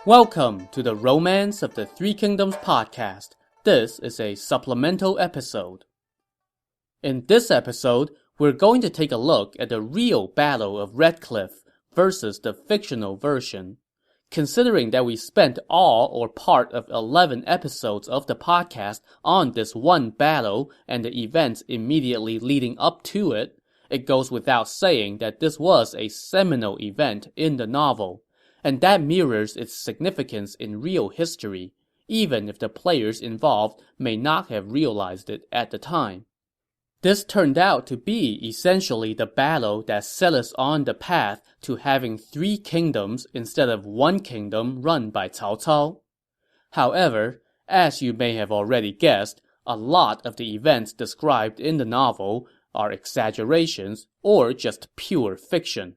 Welcome to the Romance of the Three Kingdoms podcast. This is a supplemental episode. In this episode, we're going to take a look at the real Battle of Red Cliff versus the fictional version. Considering that we spent all or part of 11 episodes of the podcast on this one battle and the events immediately leading up to it, it goes without saying that this was a seminal event in the novel. And that mirrors its significance in real history, even if the players involved may not have realized it at the time. This turned out to be essentially the battle that set us on the path to having three kingdoms instead of one kingdom run by Cao Cao. However, as you may have already guessed, a lot of the events described in the novel are exaggerations or just pure fiction.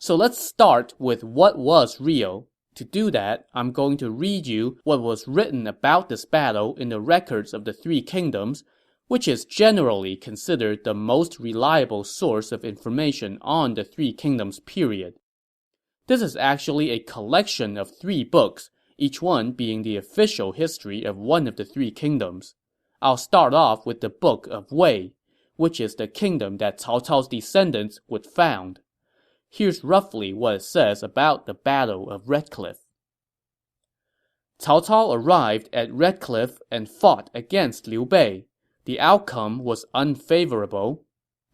So let's start with what was real. To do that, I'm going to read you what was written about this battle in the records of the Three Kingdoms, which is generally considered the most reliable source of information on the Three Kingdoms period. This is actually a collection of 3 books, each one being the official history of one of the Three Kingdoms. I'll start off with the Book of Wei, which is the kingdom that Cao Cao's descendants would found. Here's roughly what it says about the Battle of Red Cliff. Cao Cao arrived at Red Cliff and fought against Liu Bei. The outcome was unfavorable.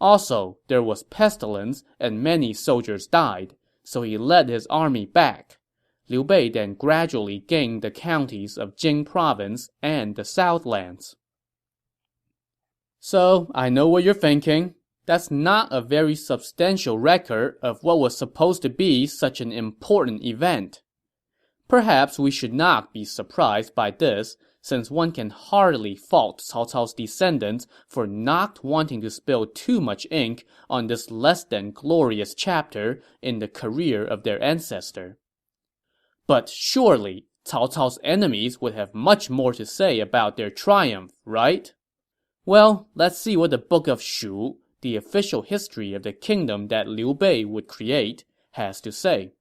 Also, there was pestilence and many soldiers died, so he led his army back. Liu Bei then gradually gained the counties of Jing Province and the Southlands. So, I know what you're thinking. That's not a very substantial record of what was supposed to be such an important event. Perhaps we should not be surprised by this, since one can hardly fault Cao Cao's descendants for not wanting to spill too much ink on this less than glorious chapter in the career of their ancestor. But surely, Cao Cao's enemies would have much more to say about their triumph, right? Well, let's see what the Book of Shu, the official history of the kingdom that Liu Bei would create, has to say.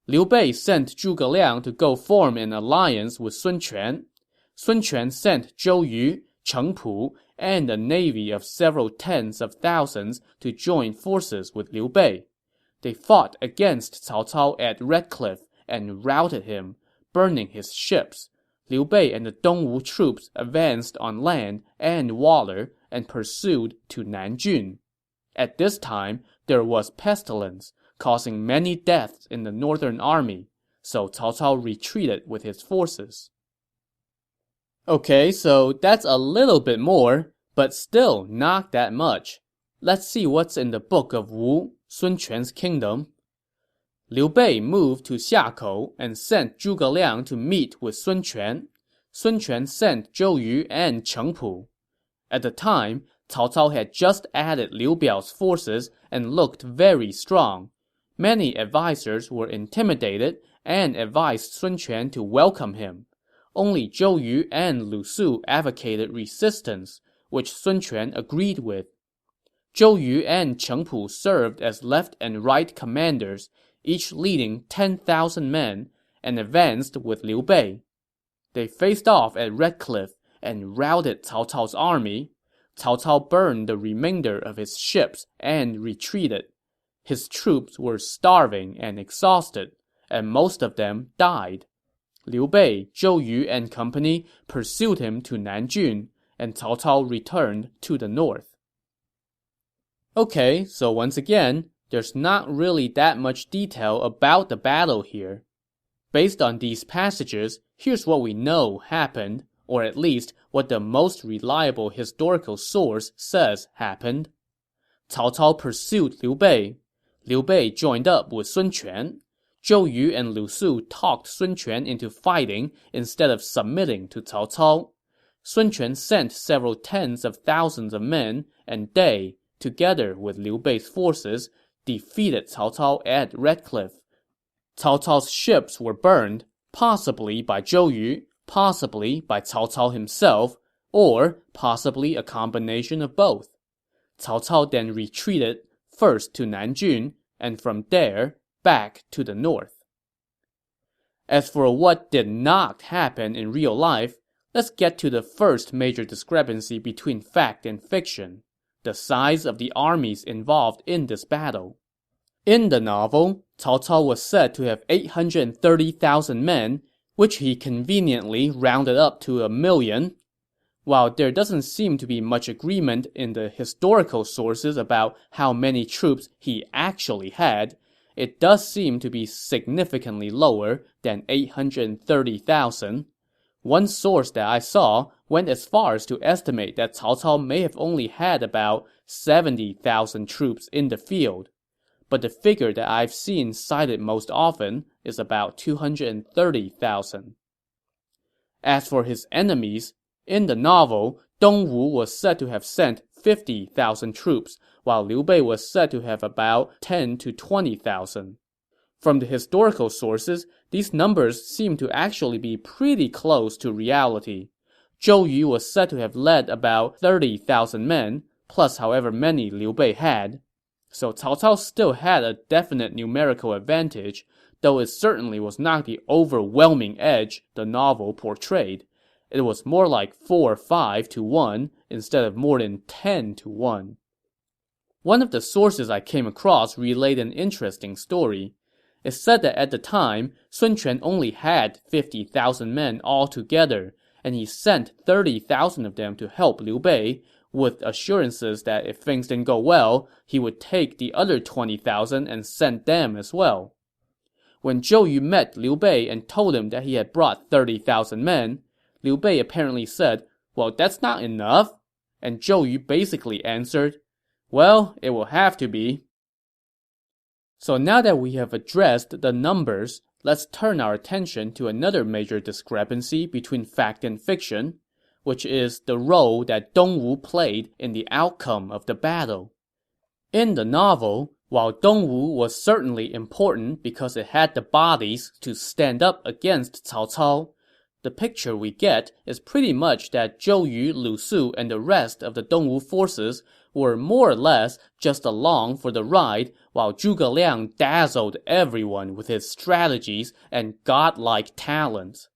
Liu Bei sent Zhuge Liang to go form an alliance with Sun Quan. Sun Quan sent Zhou Yu, Cheng Pu, and a navy of several tens of thousands to join forces with Liu Bei. They fought against Cao Cao at Red Cliff and routed him, burning his ships. Liu Bei and the Dongwu troops advanced on land and water and pursued to Nanjun. At this time, there was pestilence, causing many deaths in the northern army, so Cao Cao retreated with his forces. Okay, so that's a little bit more, but still not that much. Let's see what's in the Book of Wu, Sun Quan's kingdom. Liu Bei moved to Xiakou and sent Zhuge Liang to meet with Sun Quan. Sun Quan sent Zhou Yu and Cheng Pu. At the time, Cao Cao had just added Liu Biao's forces and looked very strong. Many advisors were intimidated and advised Sun Quan to welcome him. Only Zhou Yu and Lu Su advocated resistance, which Sun Quan agreed with. Zhou Yu and Cheng Pu served as left and right commanders, each leading 10,000 men, and advanced with Liu Bei. They faced off at Red Cliff and routed Cao Cao's army. Cao Cao burned the remainder of his ships and retreated. His troops were starving and exhausted, and most of them died. Liu Bei, Zhou Yu, and company pursued him to Nanjun, and Cao Cao returned to the north. Okay, so once again, there's not really that much detail about the battle here. Based on these passages, here's what we know happened, or at least what the most reliable historical source says happened. Cao Cao pursued Liu Bei. Liu Bei joined up with Sun Quan. Zhou Yu and Lu Su talked Sun Quan into fighting instead of submitting to Cao Cao. Sun Quan sent several tens of thousands of men, and they, together with Liu Bei's forces, defeated Cao Cao at Red Cliff. Cao Cao's ships were burned, possibly by Zhou Yu, possibly by Cao Cao himself, or possibly a combination of both. Cao Cao then retreated, first to Nanjun, and from there, back to the north. As for what did not happen in real life, let's get to the first major discrepancy between fact and fiction: the size of the armies involved in this battle. In the novel, Cao Cao was said to have 830,000 men, which he conveniently rounded up to 1,000,000. While there doesn't seem to be much agreement in the historical sources about how many troops he actually had, it does seem to be significantly lower than 830,000. One source that I saw went as far as to estimate that Cao Cao may have only had about 70,000 troops in the field. But the figure that I've seen cited most often is about 230,000. As for his enemies, in the novel, Dongwu was said to have sent 50,000 troops, while Liu Bei was said to have about 10 to 20,000. From the historical sources, these numbers seem to actually be pretty close to reality. Zhou Yu was said to have led about 30,000 men, plus however many Liu Bei had. So Cao Cao still had a definite numerical advantage, though it certainly was not the overwhelming edge the novel portrayed. It was more like 4 or 5 to 1 instead of more than 10 to 1. One of the sources I came across relayed an interesting story. It said that at the time, Sun Quan only had 50,000 men altogether, and he sent 30,000 of them to help Liu Bei, with assurances that if things didn't go well, he would take the other 20,000 and send them as well. When Zhou Yu met Liu Bei and told him that he had brought 30,000 men, Liu Bei apparently said, "Well, that's not enough." And Zhou Yu basically answered, "Well, it will have to be." So now that we have addressed the numbers, let's turn our attention to another major discrepancy between fact and fiction, which is the role that Dongwu played in the outcome of the battle. In the novel, while Dongwu was certainly important because it had the bodies to stand up against Cao Cao, the picture we get is pretty much that Zhou Yu, Lu Su, and the rest of the Dongwu forces were more or less just along for the ride, while Zhuge Liang dazzled everyone with his strategies and godlike talents.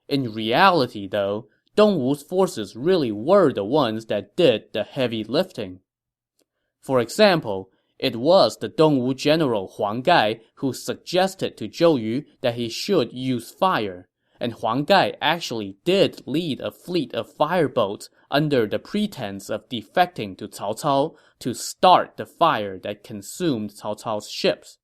In reality, though, Dongwu's forces really were the ones that did the heavy lifting. For example, it was the Dongwu general Huang Gai who suggested to Zhou Yu that he should use fire, and Huang Gai actually did lead a fleet of fireboats under the pretense of defecting to Cao Cao to start the fire that consumed Cao Cao's ships.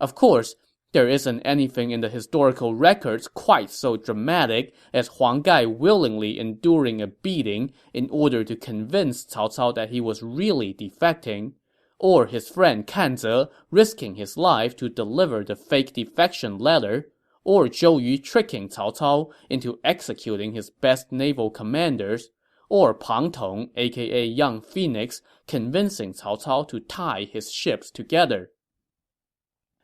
Of course, there isn't anything in the historical records quite so dramatic as Huang Gai willingly enduring a beating in order to convince Cao Cao that he was really defecting, or his friend Kan Ze risking his life to deliver the fake defection letter, or Zhou Yu tricking Cao Cao into executing his best naval commanders, or Pang Tong, aka Young Phoenix, convincing Cao Cao to tie his ships together.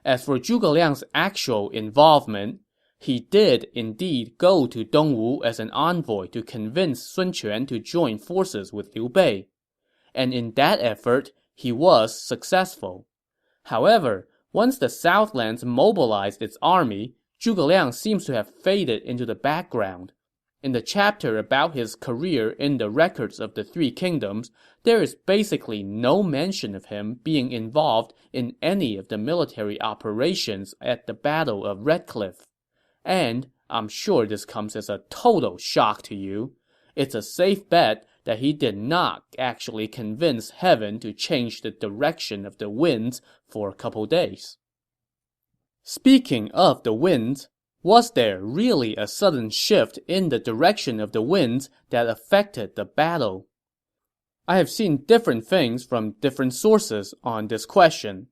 As for Zhuge Liang's actual involvement, he did indeed go to Dongwu as an envoy to convince Sun Quan to join forces with Liu Bei. And in that effort, he was successful. However, once the Southlands mobilized its army, Zhuge Liang seems to have faded into the background. In the chapter about his career in the records of the Three Kingdoms, there is basically no mention of him being involved in any of the military operations at the Battle of Red Cliff. And I'm sure this comes as a total shock to you. It's a safe bet that he did not actually convince heaven to change the direction of the winds for a couple days. Speaking of the winds, was there really a sudden shift in the direction of the winds that affected the battle? I have seen different things from different sources on this question.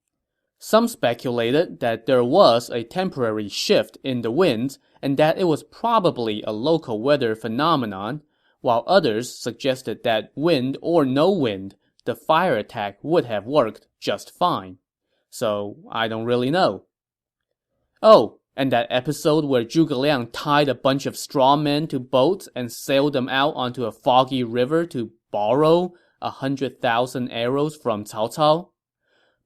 Some speculated that there was a temporary shift in the winds and that it was probably a local weather phenomenon, while others suggested that wind or no wind, the fire attack would have worked just fine. So, I don't really know. Oh, and that episode where Zhuge Liang tied a bunch of straw men to boats and sailed them out onto a foggy river to borrow 100,000 arrows from Cao Cao?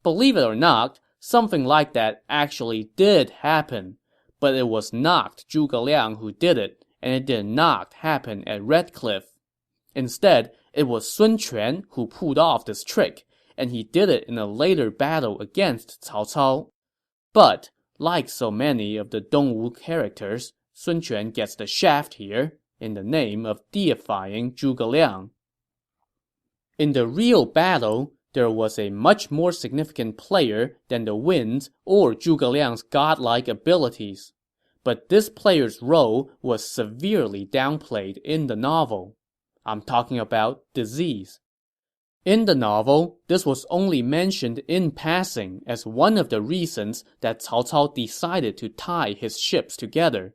Believe it or not, something like that actually did happen. but it was not Zhuge Liang who did it, and it did not happen at Red Cliff. Instead, it was Sun Quan who pulled off this trick, and he did it in a later battle against Cao Cao. But, like so many of the Dongwu characters, Sun Quan gets the shaft here, in the name of deifying Zhuge Liang. In the real battle, there was a much more significant player than the winds or Zhuge Liang's godlike abilities. But this player's role was severely downplayed in the novel. I'm talking about disease. In the novel, this was only mentioned in passing as one of the reasons that Cao Cao decided to tie his ships together.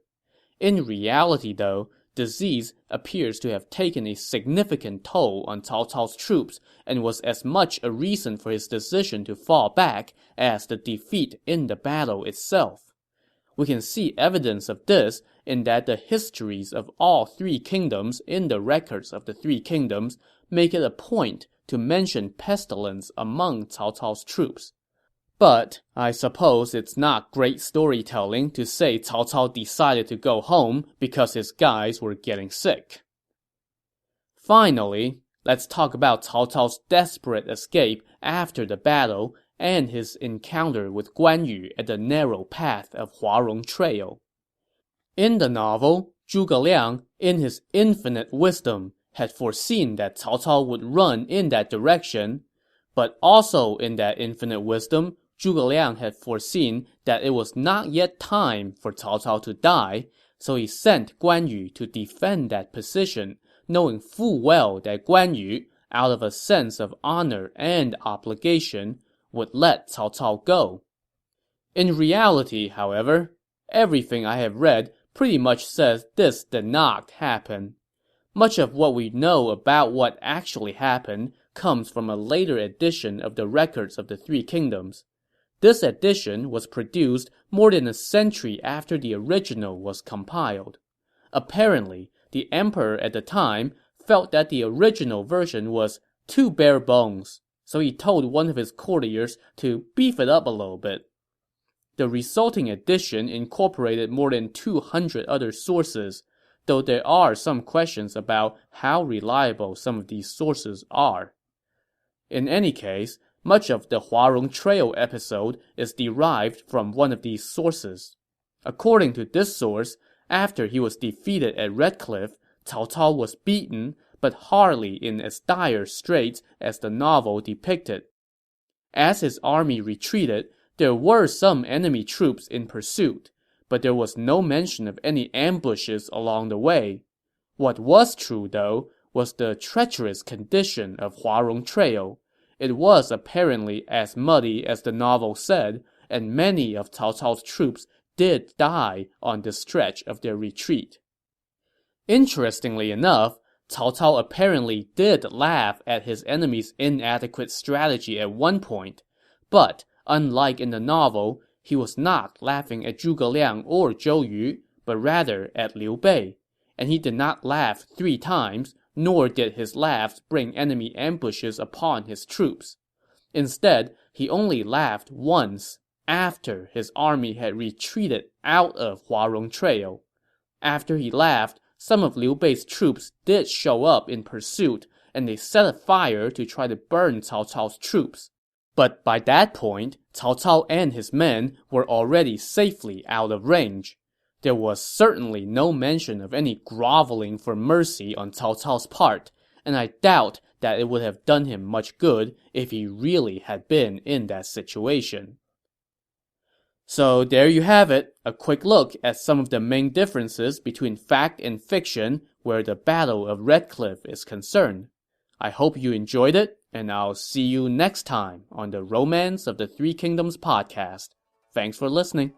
In reality, though, disease appears to have taken a significant toll on Cao Cao's troops and was as much a reason for his decision to fall back as the defeat in the battle itself. We can see evidence of this in that the histories of all three kingdoms in the records of the three kingdoms make it a point to mention pestilence among Cao Cao's troops. But I suppose it's not great storytelling to say Cao Cao decided to go home because his guys were getting sick. Finally, let's talk about Cao Cao's desperate escape after the battle and his encounter with Guan Yu at the narrow path of Huarong Trail. In the novel, Zhuge Liang, in his infinite wisdom, had foreseen that Cao Cao would run in that direction, but also in that infinite wisdom, Zhuge Liang had foreseen that it was not yet time for Cao Cao to die, so he sent Guan Yu to defend that position, knowing full well that Guan Yu, out of a sense of honor and obligation, would let Cao Cao go. In reality, however, everything I have read pretty much says this did not happen. Much of what we know about what actually happened comes from a later edition of the records of the Three Kingdoms. This edition was produced more than a century after the original was compiled. Apparently, the emperor at the time felt that the original version was too bare bones, so he told one of his courtiers to beef it up a little bit. The resulting edition incorporated more than 200 other sources, though there are some questions about how reliable some of these sources are. In any case, much of the Huarong Trail episode is derived from one of these sources. According to this source, after he was defeated at Red Cliff, Cao Cao was beaten, but hardly in as dire straits as the novel depicted. As his army retreated, there were some enemy troops in pursuit, but there was no mention of any ambushes along the way. What was true, though, was the treacherous condition of Huarong Trail. It was apparently as muddy as the novel said, and many of Cao Cao's troops did die on the stretch of their retreat. Interestingly enough, Cao Cao apparently did laugh at his enemy's inadequate strategy at one point, but unlike in the novel, he was not laughing at Zhuge Liang or Zhou Yu, but rather at Liu Bei, and he did not laugh 3 times, nor did his laughs bring enemy ambushes upon his troops. Instead, he only laughed once, after his army had retreated out of Huarong Trail. After he laughed, some of Liu Bei's troops did show up in pursuit, and they set a fire to try to burn Cao Cao's troops. But by that point, Cao Cao and his men were already safely out of range. There was certainly no mention of any groveling for mercy on Cao Cao's part, and I doubt that it would have done him much good if he really had been in that situation. So there you have it, a quick look at some of the main differences between fact and fiction where the Battle of Red Cliff is concerned. I hope you enjoyed it, and I'll see you next time on the Romance of the Three Kingdoms podcast. Thanks for listening.